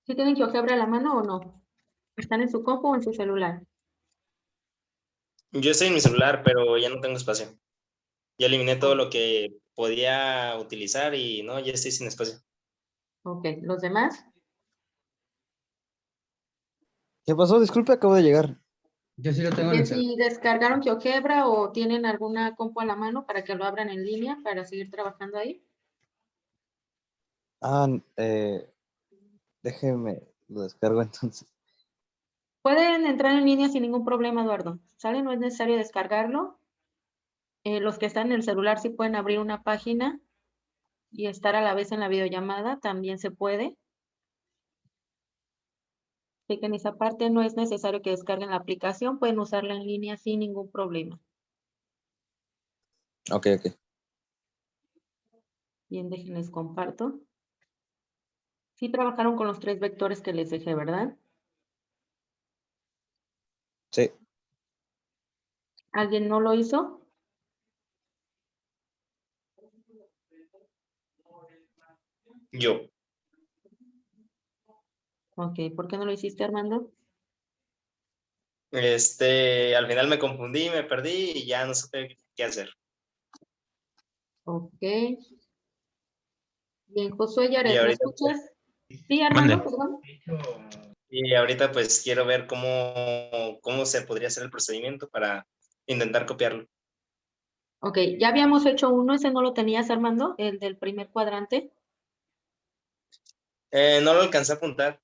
¿Sí tienen GeoGebra a la mano o no? ¿Están en su compu o en su celular? Yo estoy en mi celular, pero ya no tengo espacio. Ya eliminé todo Oh, lo que podía utilizar y no, ya estoy sin espacio. ok, ¿los demás? ¿Qué pasó? Disculpe, acabo de llegar. Yo sí lo tengo en Que el celular. si descargaron GeoGebra o tienen alguna compu a la mano para que lo abran en línea para seguir trabajando ahí. Ah, déjeme, lo descargo entonces. Pueden entrar en línea sin ningún problema, Eduardo. ¿Sale? No es necesario descargarlo. Los que están en el celular sí pueden abrir una página y estar a la vez en la videollamada, también se puede. Así que en esa parte no es necesario que descarguen la aplicación, pueden usarla en línea sin ningún problema. Ok, ok. Bien, déjenles comparto. Sí trabajaron con los 3 vectores que les dejé, ¿verdad? Sí. ¿Alguien no lo hizo? Yo. Ok, ¿por qué no lo hiciste, Armando? Al final me confundí, me perdí y ya no supe qué hacer. Ok. Bien, Josué Y Yaret, ¿me ahorita, escuchas? Sí, Mande. Armando, perdón. pues quiero ver cómo se podría hacer el procedimiento para intentar copiarlo. Ok, ya habíamos hecho uno, ese no lo tenías, Armando, el del primer cuadrante, No lo alcancé a apuntar.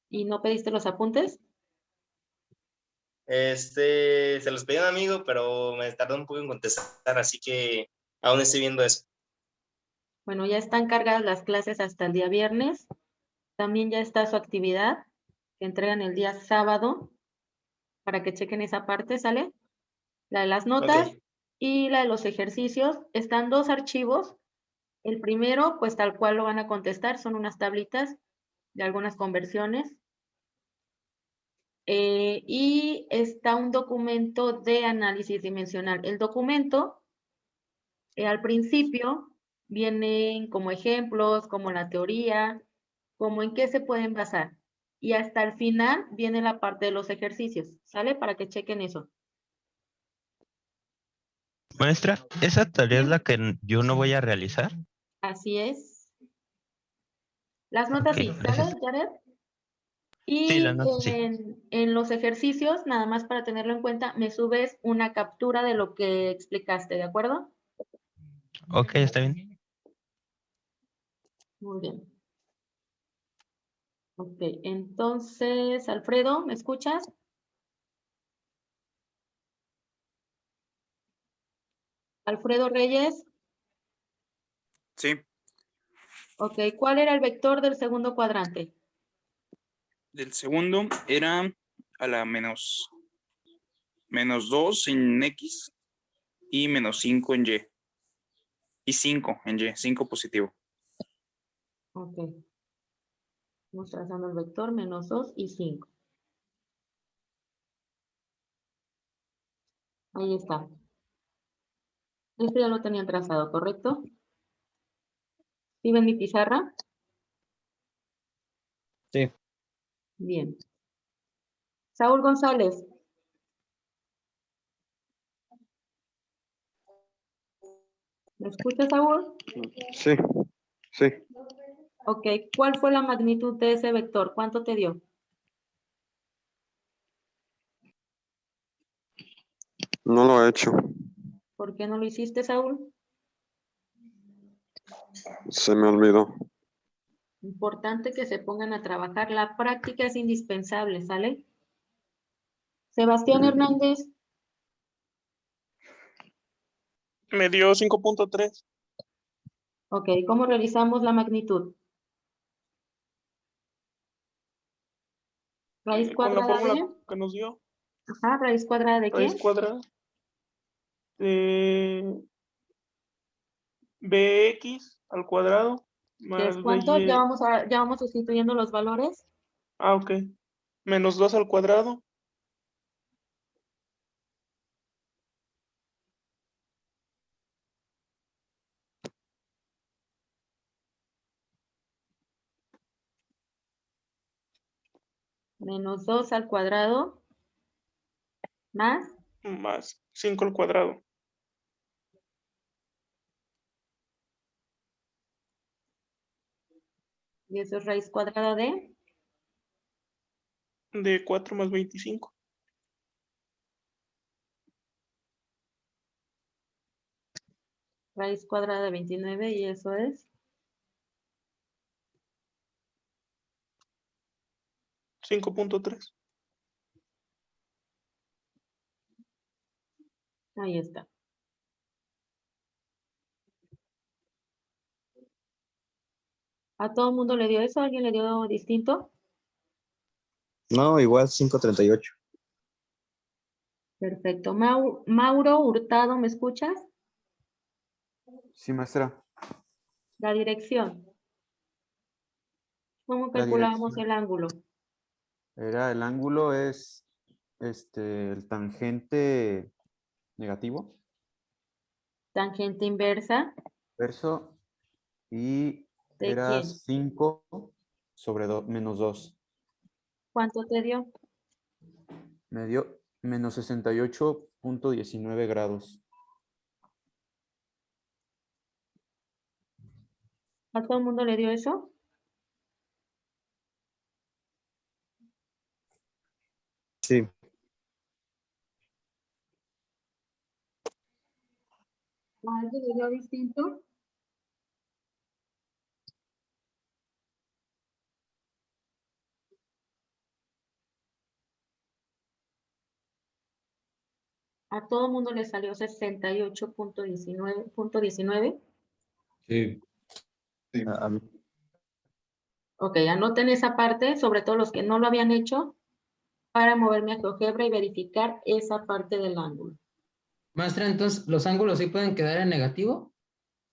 y no pediste los apuntes. Se los pedí a un amigo, pero me tardó un poco en contestar, así que aún estoy viendo eso. Bueno, ya están cargadas las clases hasta el día viernes. También ya está su actividad, que entregan el día sábado, para que chequen esa parte, ¿sale? La de las notas Ok, y la de los ejercicios. Están 2 archivos. El primero, pues tal cual lo van a contestar, son unas tablitas de algunas conversiones. Y está un documento de análisis dimensional. El documento, al principio, vienen como ejemplos, como la teoría, como en qué se pueden basar. Y hasta el final viene la parte de los ejercicios, ¿sale? Para que chequen eso. Maestra, ¿esa tarea es ¿Sí? la que yo no voy a realizar? Así es. Las notas Ok, sí, ¿sale, gracias. Jared? Sí, la Y nota sí. en los ejercicios, nada más para tenerlo en cuenta, me subes una captura de lo que explicaste, ¿de acuerdo? Ok, está bien. Muy bien. Ok, entonces, Alfredo, ¿me escuchas? Alfredo Reyes. Sí, Ok, ¿cuál era el vector del segundo cuadrante? del segundo era a la menos 2 en X y menos 5 en Y. Y 5 en Y, 5 positivo. Ok, vamos trazando el vector menos 2 y 5. Ahí está. Este ya lo tenía trazado, ¿correcto? ¿Sí ven mi pizarra? Sí. Bien. Saúl González. ¿Me escuchas, Saúl? Sí, sí, Ok, ¿cuál fue la magnitud de ese vector? ¿Cuánto te dio? no lo he hecho. ¿Por qué no lo hiciste, Saúl? Se me olvidó. Importante que se pongan a trabajar. La práctica es indispensable, ¿sale? Sebastián Hernández. Me dio 5.3. Ok, ¿cómo realizamos la magnitud? Raíz Con la cuadrada fórmula de... que nos dio, Ajá, raíz cuadrada de raíz qué? cuadrada de bx al cuadrado ¿Qué es más cuánto? by. Ya vamos sustituyendo los valores. Ok. Menos 2 al cuadrado. Menos 2 al cuadrado. Más. Más 5 al cuadrado. Y eso es raíz cuadrada de. De 4 más 25. Raíz cuadrada de 29 y eso es. 5.3. Ahí está. ¿A todo el mundo le dio eso? ¿Alguien le dio distinto? No, igual 538. Perfecto. Mauro Hurtado, ¿me escuchas? Sí, maestra. La dirección. ¿Cómo La calculábamos dirección. el ángulo? El ángulo es el tangente negativo, Tangente inversa. verso, y ¿De era quién? 5 sobre menos 2. ¿Cuánto te dio? Me dio menos 68.19 grados. ¿A todo el mundo le dio eso? Sí. ¿A alguien le dio distinto? A todo el mundo le salió 68.19. Sí. A mí. Ok, anoten esa parte, sobre todo los que no lo habían hecho, para moverme a GeoGebra y verificar esa parte del ángulo. Maestra, entonces, ¿los ángulos sí pueden quedar en negativo?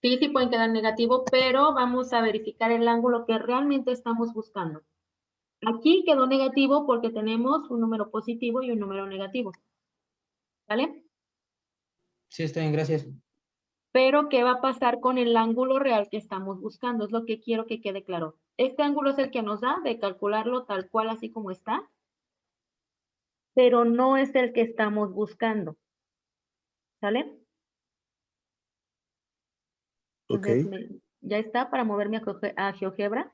Sí, sí pueden quedar negativo, pero vamos a verificar el ángulo que realmente estamos buscando. Aquí quedó negativo porque tenemos un número positivo y un número negativo. ¿Vale? Sí, está bien, gracias. Pero, ¿qué va a pasar con el ángulo real que estamos buscando? Es lo que quiero que quede claro. Este ángulo es el que nos da de calcularlo tal cual así como está, pero no es el que estamos buscando. ¿Sale? Ok. Entonces, ya está para moverme a GeoGebra.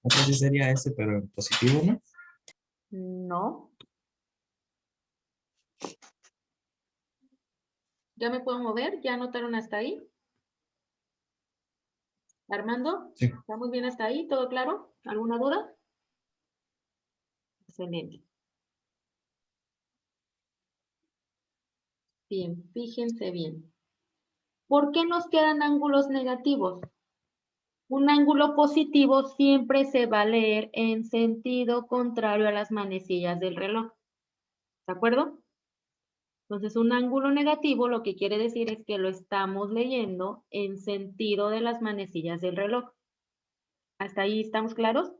Entonces sería ese, pero en positivo, ¿no? No. ¿Ya me puedo mover? ¿Ya anotaron hasta ahí? Armando, Sí. ¿está muy bien hasta ahí? ¿Todo claro? ¿Alguna duda? Excelente. Bien, fíjense bien. ¿Por qué nos quedan ángulos negativos? Un ángulo positivo siempre se va a leer en sentido contrario a las manecillas del reloj. ¿De acuerdo? Entonces, un ángulo negativo lo que quiere decir es que lo estamos leyendo en sentido de las manecillas del reloj. ¿Hasta ahí estamos claros?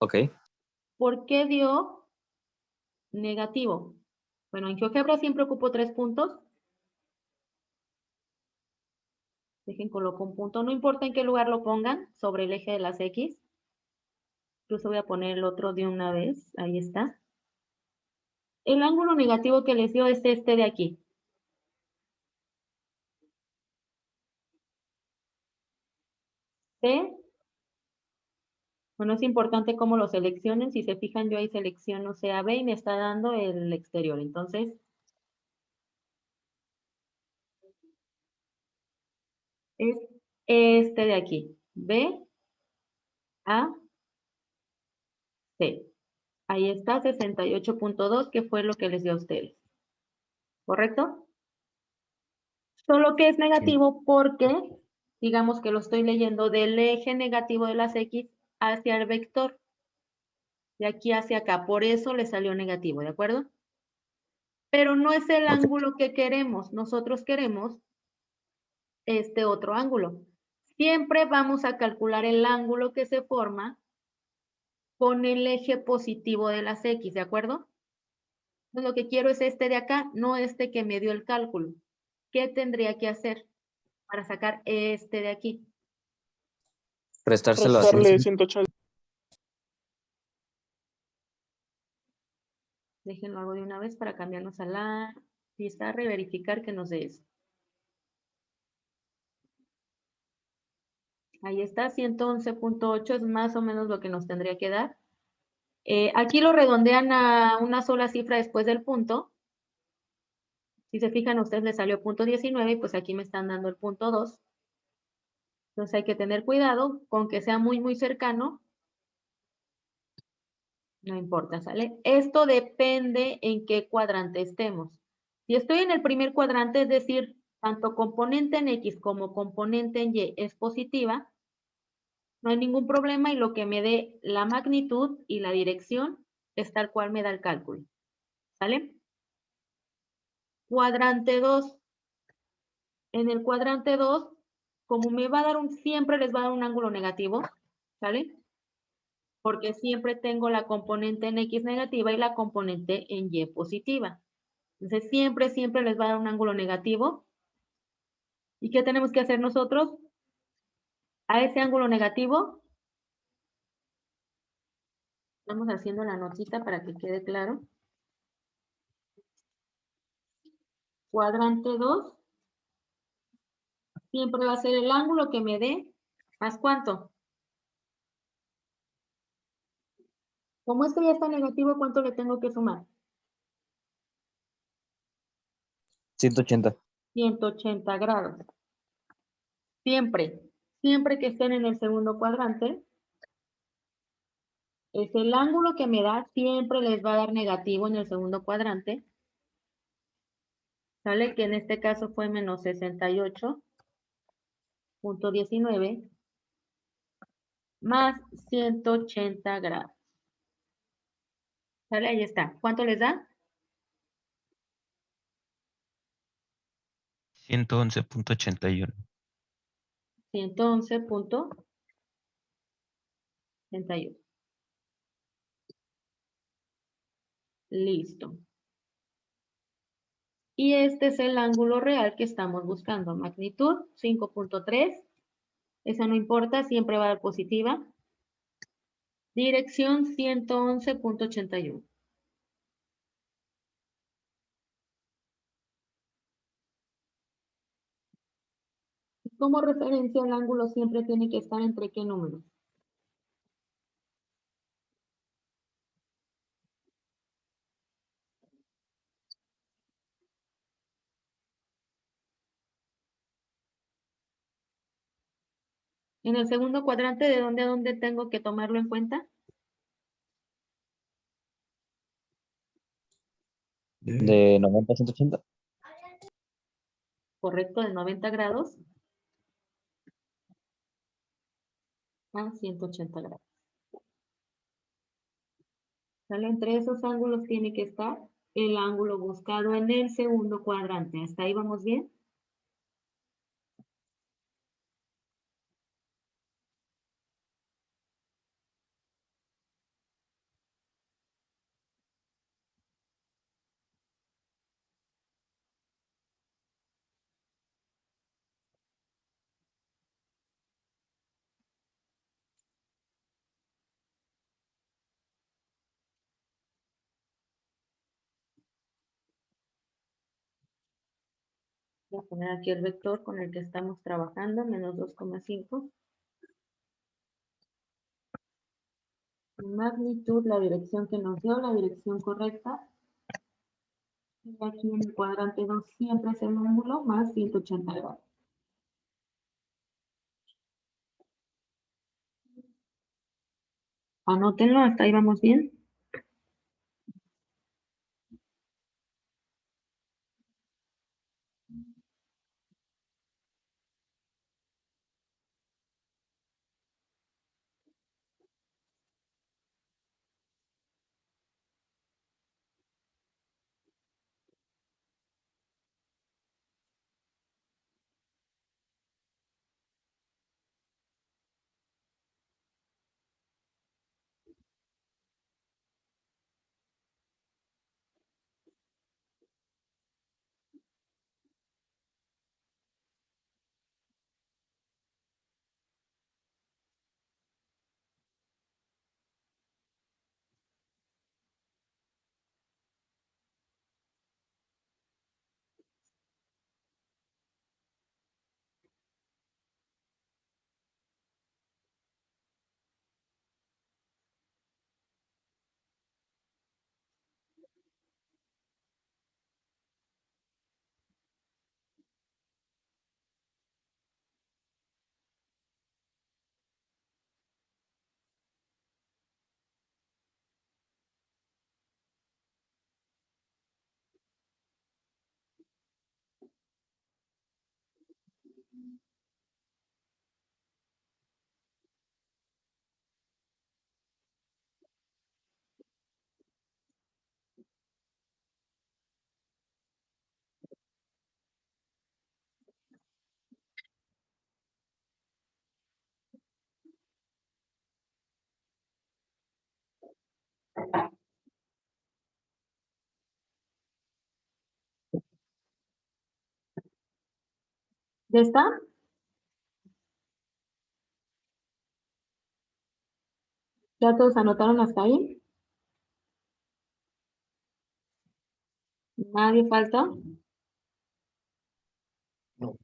Ok. ¿Por qué dio negativo? Bueno, en GeoGebra siempre ocupo 3 puntos. Dejen, coloco un punto. No importa en qué lugar lo pongan, sobre el eje de las X. Incluso voy a poner el otro de una vez. Ahí está. El ángulo negativo que les dio es este de aquí. ¿Sí? Bueno, es importante cómo lo seleccionen. Si se fijan, yo ahí selecciono CAB y me está dando el exterior. Entonces, es este de aquí. B, A, C. Ahí está, 68.2, que fue lo que les dio a ustedes. ¿Correcto? Solo que es negativo porque digamos que lo estoy leyendo del eje negativo de las X hacia el vector. De aquí hacia acá, por eso le salió negativo, ¿de acuerdo? Pero no es el ángulo que queremos, nosotros queremos este otro ángulo. Siempre vamos a calcular el ángulo que se forma con el eje positivo de las X, ¿de acuerdo? Entonces, lo que quiero es este de acá, no este que me dio el cálculo. ¿Qué tendría que hacer para sacar este de aquí? Prestárselo a Restarle 100. 180. Déjenlo hago de una vez para cambiarnos a la pizarra y verificar que nos dé eso. Ahí está, 111.8 es más o menos lo que nos tendría que dar. Aquí lo redondean a una sola cifra después del punto. Si se fijan, a ustedes les salió punto 19 y pues aquí me están dando el punto 2. Entonces hay que tener cuidado con que sea muy, muy cercano. No importa, ¿sale? Esto depende en qué cuadrante estemos. Si estoy en el primer cuadrante, es decir, tanto componente en X como componente en Y es positiva, no hay ningún problema y lo que me dé la magnitud y la dirección es tal cual me da el cálculo. ¿Sale? Cuadrante 2. En el cuadrante 2, como me va a dar siempre les va a dar un ángulo negativo, ¿sale? Porque siempre tengo la componente en X negativa y la componente en Y positiva. Entonces, siempre les va a dar un ángulo negativo. ¿Y qué tenemos que hacer nosotros? A ese ángulo negativo, estamos haciendo la notita para que quede claro. Cuadrante 2, siempre va a ser el ángulo que me dé, ¿más cuánto? Como esto ya está negativo, ¿cuánto le tengo que sumar? 180. 180 grados. Siempre que estén en el segundo cuadrante, es el ángulo que me da, siempre les va a dar negativo en el segundo cuadrante. ¿Sale? Que en este caso fue menos 68.19 más 180 grados. ¿Sale? Ahí está. ¿Cuánto les da? 111.81. 111.81. Listo. Y este es el ángulo real que estamos buscando. Magnitud 5.3. Esa no importa, siempre va a dar positiva. Dirección 111.81. Como referencia, el ángulo siempre tiene que estar entre qué números. En el segundo cuadrante, ¿de dónde a dónde tengo que tomarlo en cuenta? De 90 a 180. Correcto, de 90 grados a 180 grados. ¿Sale? Entre esos ángulos tiene que estar el ángulo buscado en el segundo cuadrante. ¿Hasta ahí vamos bien? Voy a poner aquí el vector con el que estamos trabajando, menos 2,5. Magnitud, la dirección que nos dio, la dirección correcta. Y aquí en el cuadrante 2 siempre es el ángulo más 180 grados. Anótenlo, hasta ahí vamos bien. ¿Ya está? ¿Ya todos anotaron hasta ahí? ¿Nadie falta? No.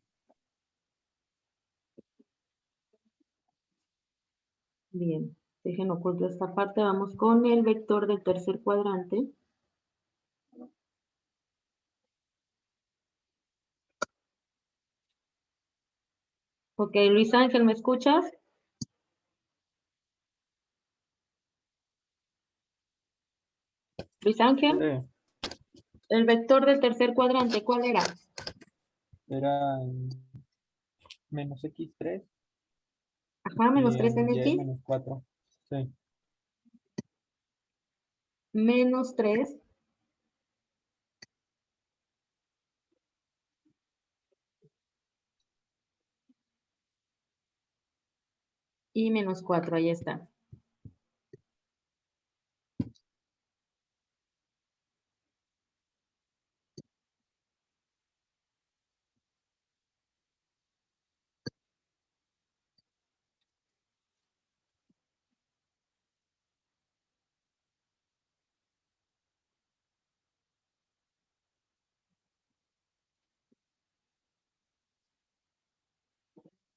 Bien, dejen oculto esta parte. Vamos con el vector del tercer cuadrante. Ok, Luis Ángel, ¿me escuchas? Luis Ángel, el vector del tercer cuadrante, ¿cuál era? Era menos x3 Ajá, menos 3 en X, menos 4. Sí. menos 3. Y menos 4, ahí está.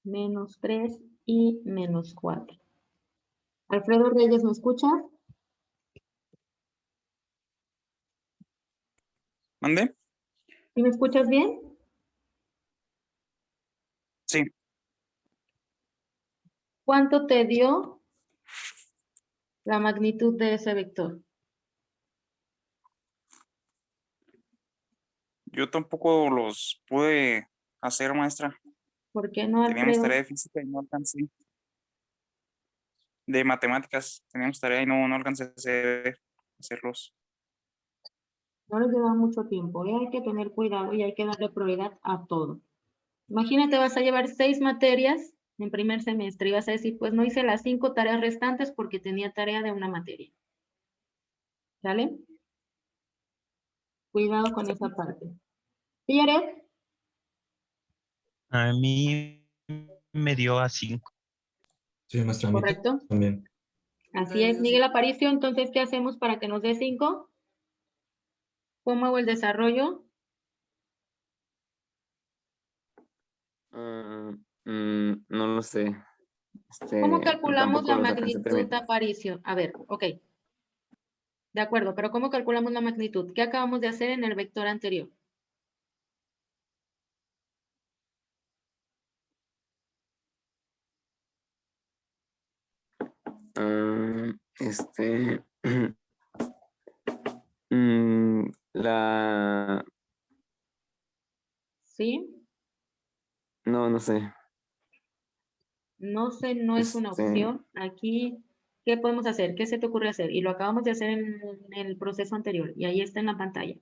Menos 3 y menos 4. Alfredo Reyes, ¿me escuchas? ¿Mande? ¿Sí me escuchas bien? Sí. ¿Cuánto te dio la magnitud de ese vector? Yo tampoco los pude hacer, maestra. ¿Por qué no, Teníamos Alfredo? tarea de física y no alcancé. De matemáticas teníamos tarea y no alcancé a hacerlos. No les lleva mucho tiempo, ¿eh? Hay que tener cuidado y hay que darle prioridad a todo. Imagínate, vas a llevar 6 materias en primer semestre y vas a decir, pues no hice las 5 tareas restantes porque tenía tarea de una materia. ¿Sale? Cuidado con esa parte. ¿Sí, Yaret? A mí me dio a 5. Sí, maestra, a mí ¿Correcto? también. Así es, Miguel Aparicio. Entonces, ¿qué hacemos para que nos dé 5? ¿Cómo hago el desarrollo? No lo sé. ¿Cómo calculamos Tampoco la los alcancé a magnitud, terminar. Aparicio? A ver, ok. De acuerdo, pero ¿cómo calculamos la magnitud? ¿Qué acabamos de hacer en el vector anterior? Ah, mm, la... ¿Sí? No sé. No sé, no es una opción. Aquí, ¿qué podemos hacer? ¿Qué se te ocurre hacer? Y lo acabamos de hacer en el proceso anterior y ahí está en la pantalla.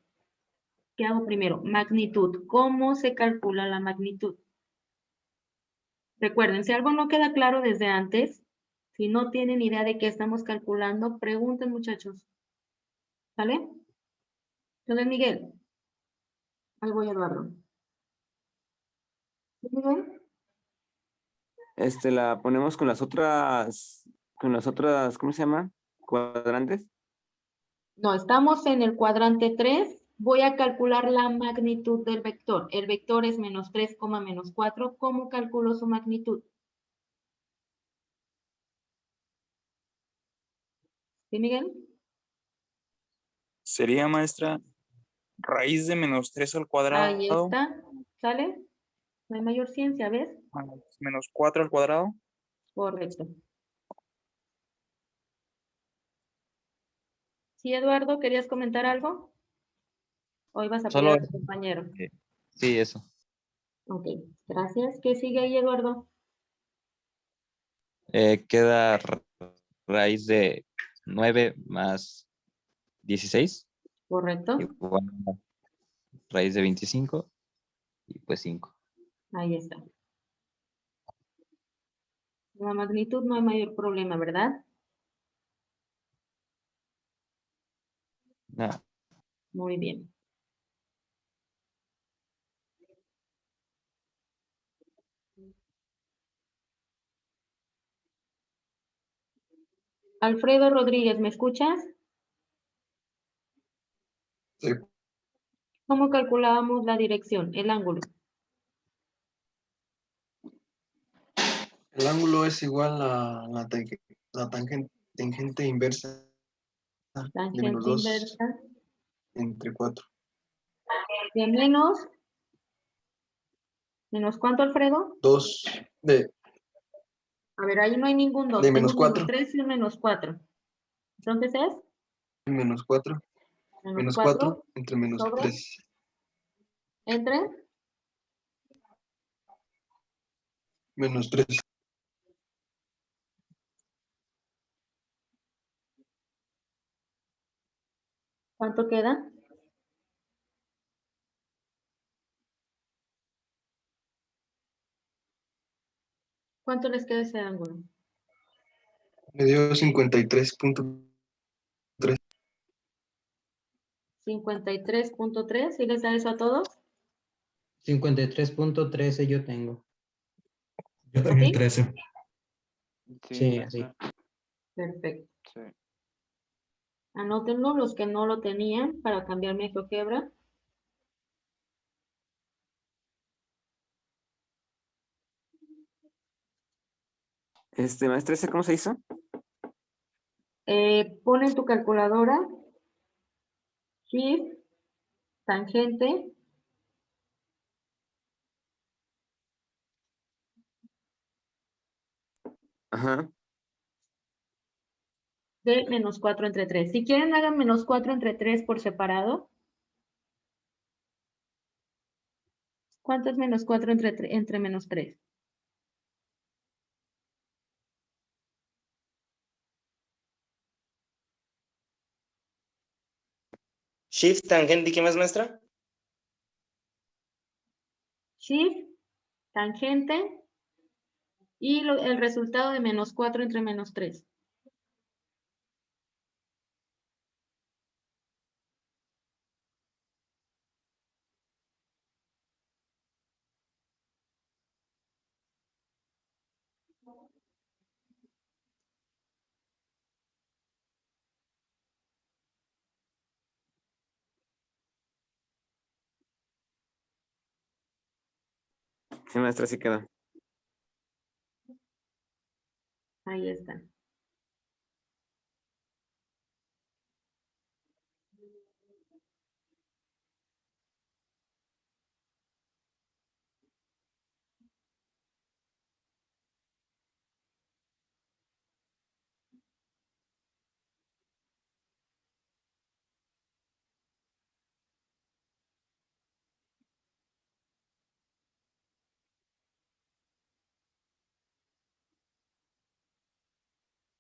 ¿Qué hago primero? Magnitud. ¿Cómo se calcula la magnitud? Recuerden, si algo no queda claro desde antes, si no tienen idea de qué estamos calculando, pregunten, muchachos. ¿Sale? Entonces, Miguel. Ahí voy, Eduardo. ¿Sí, Miguel? La ponemos con las otras, ¿cómo se llama? Cuadrantes. No, estamos en el cuadrante 3. Voy a calcular la magnitud del vector. El vector es menos 3, menos 4. ¿Cómo calculo su magnitud? ¿Sí, Miguel? Sería, maestra, raíz de menos 3 al Ahí cuadrado está. ¿Sale? No hay mayor ciencia, ¿ves? más menos 4 al cuadrado. Correcto. Sí, Eduardo, ¿querías comentar algo? Hoy vas a apoyar Solo a tu compañero. sí, eso. Ok, gracias. ¿Qué sigue ahí, Eduardo? Queda raíz de 9 más 16, Correcto. igual a raíz de 25 y pues 5. Ahí está. La magnitud no hay mayor problema, ¿verdad? Nada. Muy bien. Alfredo Rodríguez, ¿me escuchas? Sí. ¿Cómo calculábamos la dirección, el ángulo? El ángulo es igual a la tangente inversa de Tangente menos 2 inversa entre 4. de ¿menos cuánto, Alfredo? 2 de A ver, ahí no hay ningún 2. De Tengo menos un menos 4. 3 y un menos 4. Entonces es Menos 4. menos Menos 4 4 entre menos sobre 3. entre Menos 3. ¿cuánto queda? ¿Cuánto les queda ese ángulo? Me dio 53.3. 53.3. ¿Sí les da eso a todos? 53.13 yo tengo. Yo también también 13. Sí, así. Perfecto. Sí. Anótenlo los que no lo tenían para cambiar mi GeoGebra. Maestra, ¿ese cómo se hizo? Pon en tu calculadora Shift, tangente, Ajá. de menos 4 entre 3. Si quieren, hagan menos 4 entre 3 por separado. ¿Cuánto es menos 4 entre menos 3? Shift, tangente, ¿y qué más, maestra? Shift, tangente, y el resultado de menos 4 entre menos 3. Sí, maestra, sí quedó. Ahí está.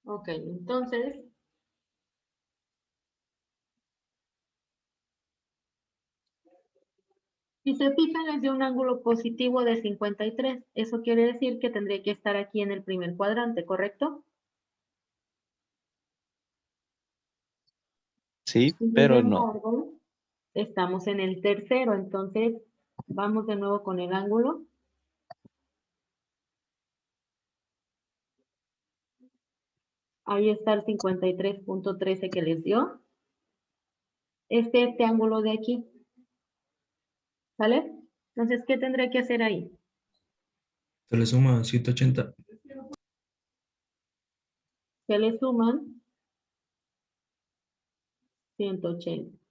Ok, entonces, si se fijan, les dio un ángulo positivo de 53. Eso quiere decir que tendría que estar aquí en el primer cuadrante, ¿correcto? Sí, Sin pero no. embargo, estamos en el tercero, entonces vamos de nuevo con el ángulo. Ahí está el 53.13 que les dio. Este ángulo de aquí. ¿Sale? Entonces, ¿qué tendré que hacer ahí? Se le suma 180. Se le suman 180.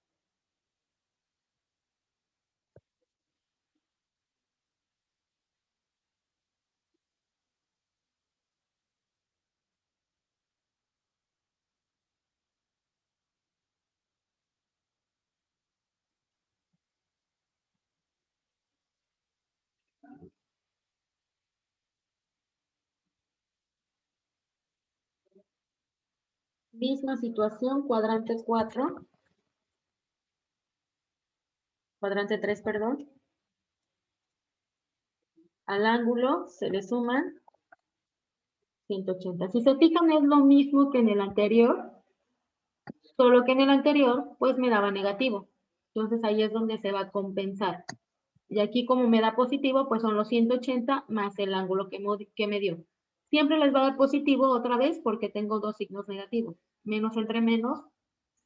Misma situación, cuadrante 4. Cuadrante 3, perdón. Al ángulo se le suman 180. Si se fijan, es lo mismo que en el anterior, solo que en el anterior, pues me daba negativo. Entonces ahí es donde se va a compensar. Y aquí como me da positivo, pues son los 180 más el ángulo que me dio. Siempre les va a dar positivo otra vez porque tengo dos signos negativos. Menos entre menos,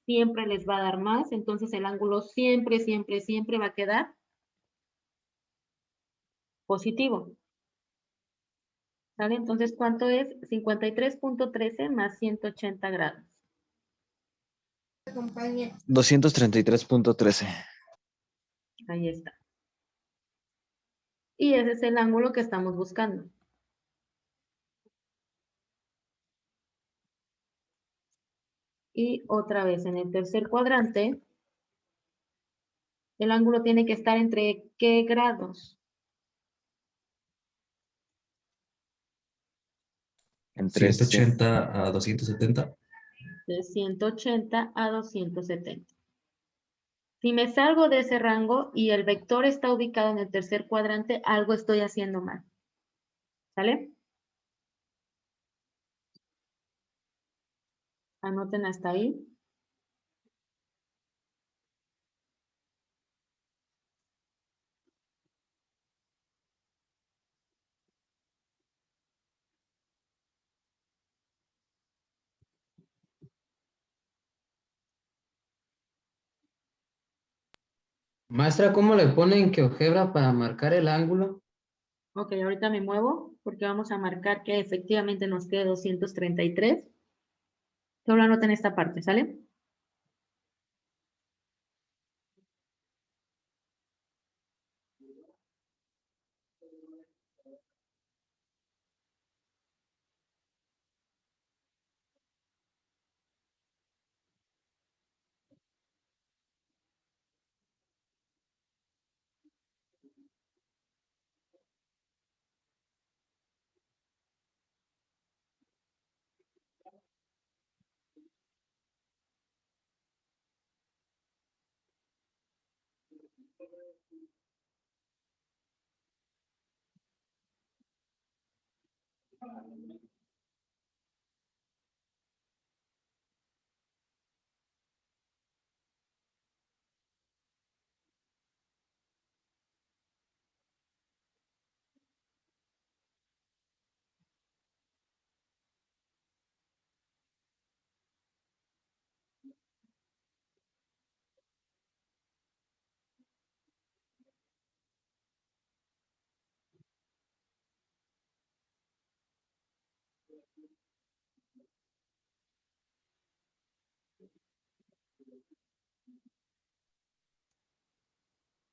siempre les va a dar más. Entonces el ángulo siempre, siempre, siempre va a quedar positivo. ¿Sale? Entonces, ¿cuánto es? 53.13 más 180 grados. 233.13. Ahí está. Y ese es el ángulo que estamos buscando. Y otra vez, en el tercer cuadrante, el ángulo tiene que estar entre ¿qué grados? Entre 180 a 270. De 180 a 270. Si me salgo de ese rango y el vector está ubicado en el tercer cuadrante, algo estoy haciendo mal. ¿Sale? Anoten hasta ahí. Maestra, ¿cómo le ponen GeoGebra para marcar el ángulo? Ok, ahorita me muevo porque vamos a marcar que efectivamente nos quede 233. Solo anoten esta parte, ¿sale?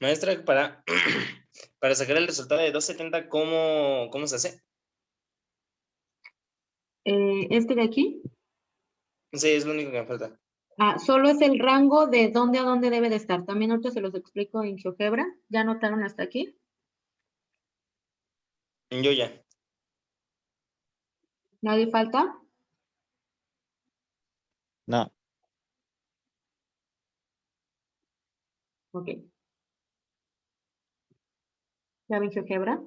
Maestra, para sacar el resultado de 270, ¿cómo se hace? Este de aquí. Sí, es lo único que me falta. Solo es el rango de dónde a dónde debe de estar. También ahorita se los explico en GeoGebra. ¿Ya anotaron hasta aquí? Yo ya. ¿Nadie falta? No. Ok. ¿Ya ven GeoGebra?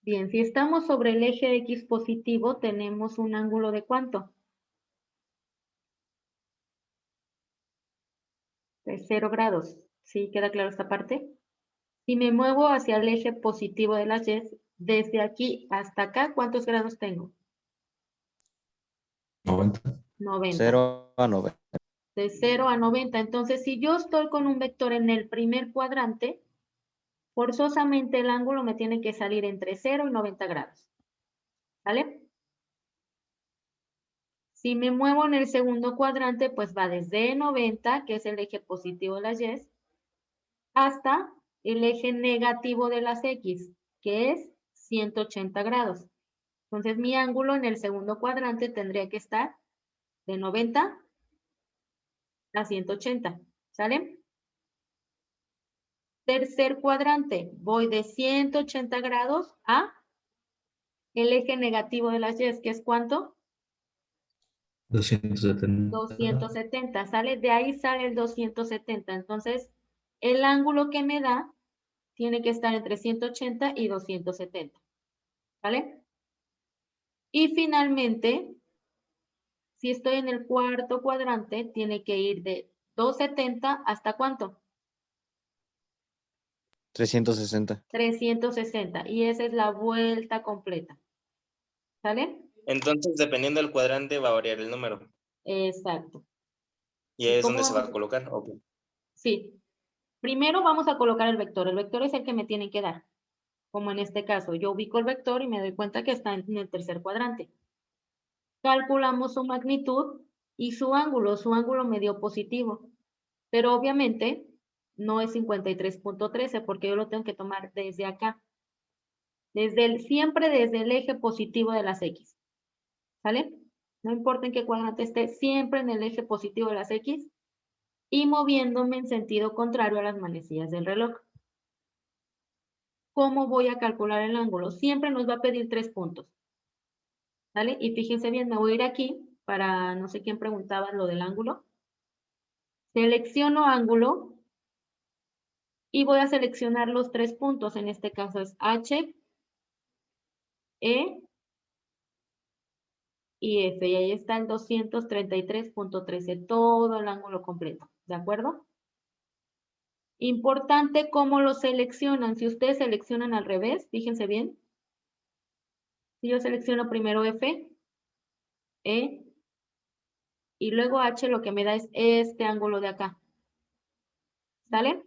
Bien, si estamos sobre el eje X positivo, tenemos un ángulo de ¿cuánto? De 0 grados. ¿Sí queda claro esta parte? Si me muevo hacia el eje positivo de las Y, desde aquí hasta acá, ¿cuántos grados tengo? 90. 90. 0 a 90. De 0 a 90. Entonces, si yo estoy con un vector en el primer cuadrante, forzosamente el ángulo me tiene que salir entre 0 y 90 grados. ¿Vale? Si me muevo en el segundo cuadrante, pues va desde 90, que es el eje positivo de las Y, hasta el eje negativo de las X, que es 180 grados. Entonces, mi ángulo en el segundo cuadrante tendría que estar de 90 a 180. ¿Sale? Tercer cuadrante, voy de 180 grados a El eje negativo de las Y, ¿que es cuánto? 270. 270, ¿sale? De ahí sale el 270. Entonces, el ángulo que me da tiene que estar entre 180 y 270, ¿vale? Y finalmente, si estoy en el cuarto cuadrante, tiene que ir de 270 ¿hasta cuánto? 360. 360. Y esa es la vuelta completa. ¿Sale? Entonces, dependiendo del cuadrante, va a variar el número. Exacto. Y ahí es ¿Cómo donde se va a vamos? colocar. Ok. Sí. Primero vamos a colocar el vector. El vector es el que me tienen que dar. Como en este caso, yo ubico el vector y me doy cuenta que está en el tercer cuadrante. Calculamos su magnitud y su ángulo. Su ángulo me dio positivo. Pero obviamente no es 53.13 porque yo lo tengo que tomar desde acá. Siempre desde el eje positivo de las X. ¿Sale? No importa en qué cuadrante esté, siempre en el eje positivo de las X y moviéndome en sentido contrario a las manecillas del reloj. ¿Cómo voy a calcular el ángulo? Siempre nos va a pedir 3 puntos. ¿Vale? Y fíjense bien, me voy a ir aquí para, no sé quién preguntaba lo del ángulo. Selecciono ángulo y voy a seleccionar los 3 puntos. En este caso es H, E y F. Y ahí está el 233.13, todo el ángulo completo. ¿De acuerdo? Importante cómo lo seleccionan. Si ustedes seleccionan al revés, fíjense bien. Si yo selecciono primero F, E y luego H, lo que me da es este ángulo de acá. ¿Sale?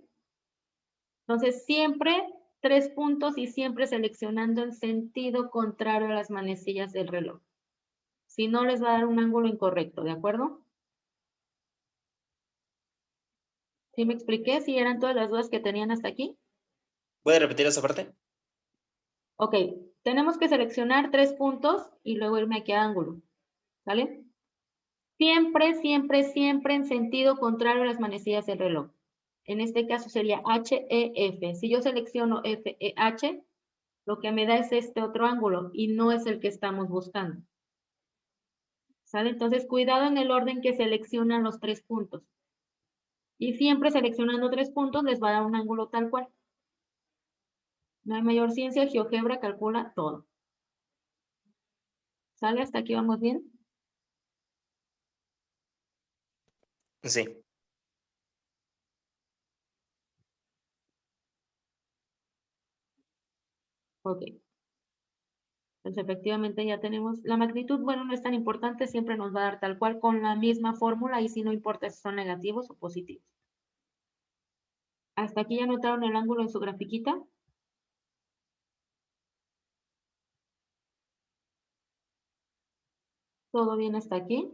Entonces, siempre 3 puntos y siempre seleccionando en sentido contrario a las manecillas del reloj. Si no, les va a dar un ángulo incorrecto, ¿de acuerdo? ¿Sí me expliqué? ¿Sí eran todas las dudas que tenían hasta aquí? ¿Puede repetir esa parte? Ok, tenemos que seleccionar 3 puntos y luego irme aquí a ángulo. ¿Vale? Siempre, siempre, siempre en sentido contrario a las manecillas del reloj. En este caso sería H, E, F. Si yo selecciono F, E, H, lo que me da es este otro ángulo y no es el que estamos buscando. ¿Sale? Entonces, cuidado en el orden que seleccionan los 3 puntos. Y siempre seleccionando 3 puntos les va a dar un ángulo tal cual. No hay mayor ciencia, GeoGebra calcula todo. ¿Sale? ¿Hasta aquí vamos bien? Sí. Ok. Entonces, efectivamente ya tenemos la magnitud. Bueno, no es tan importante, siempre nos va a dar tal cual con la misma fórmula y si no importa si son negativos o positivos. ¿Hasta aquí ya notaron el ángulo en su grafiquita? ¿Todo bien hasta aquí?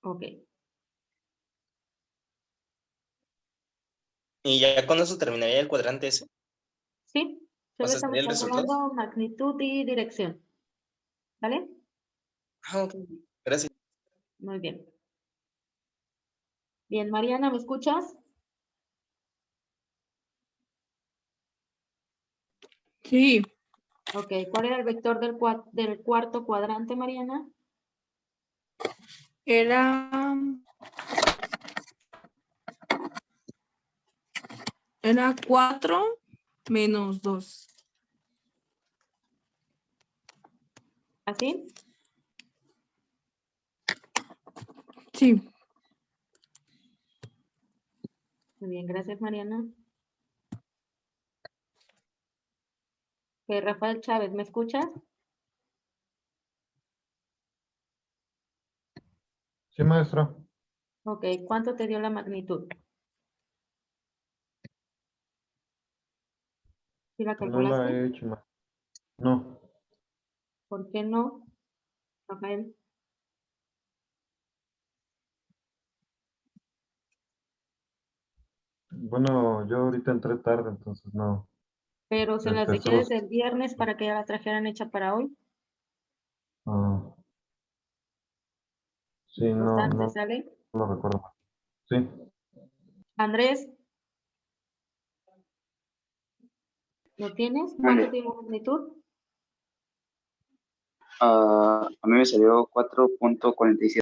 Ok. ¿Y ya con eso terminaría el cuadrante ese? Sí, O solo sea, estamos ¿sería el resultado? calculando magnitud y dirección. ¿Vale? Ah, ok. Gracias. Muy bien. Bien, Mariana, ¿me escuchas? Sí, Ok, ¿cuál era el vector del cuarto cuadrante, Mariana? era 4 menos 2. ¿Así? Sí, Muy bien, gracias, Mariana. Ok, Rafael Chávez, ¿me escuchas? Sí, maestra. Ok, ¿cuánto te dio la magnitud? ¿Sí la No la calculaste? he hecho, no. ¿Por qué no, Rafael? Bueno, yo ahorita entré tarde, entonces no. Pero se las dejé Solo. desde el viernes para que ya la trajeran hecha para hoy. Ah, Sí, no, Constante, no ¿sale? lo recuerdo. Sí. Andrés. ¿Lo tienes? Mande. ¿Cuánto tiene la magnitud? A mí me salió 4.47.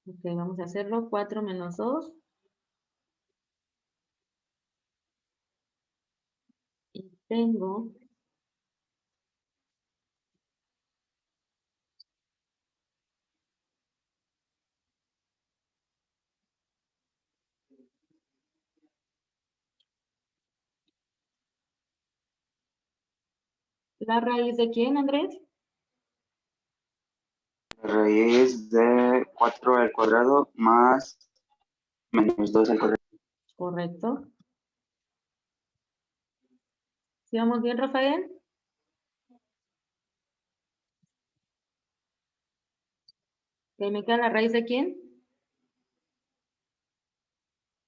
Ok, vamos a hacerlo. 4 menos 2. Y tengo ¿la raíz de quién, Andrés? La raíz de 4 al cuadrado más menos 2 al cuadrado. Correcto. ¿Sí vamos bien, Rafael? ¿Que me queda la raíz de quién?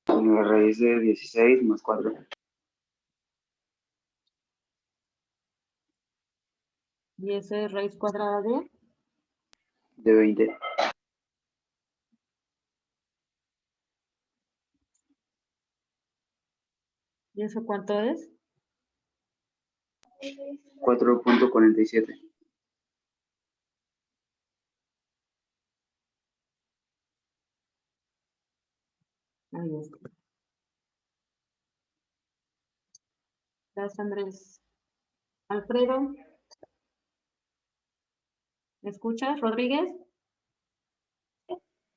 La raíz de 16 más 4. Y esa es raíz cuadrada de... De 20. ¿Y eso cuánto es? 4.47. Ahí está. Gracias, Andrés. Alfredo. ¿Me escuchas, Rodríguez?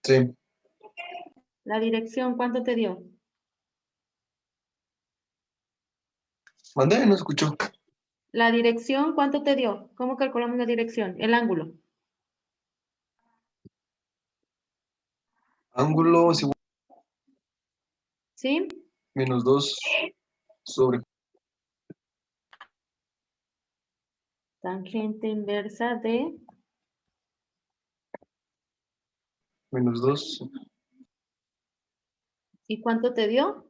Sí. La dirección, ¿cuánto te dio? Mandé, no escuchó. La dirección, ¿cuánto te dio? ¿Cómo calculamos la dirección? El ángulo. Ángulo es igual ¿Sí? a menos 2 sobre Tangente inversa de... menos 2. ¿Y cuánto te dio?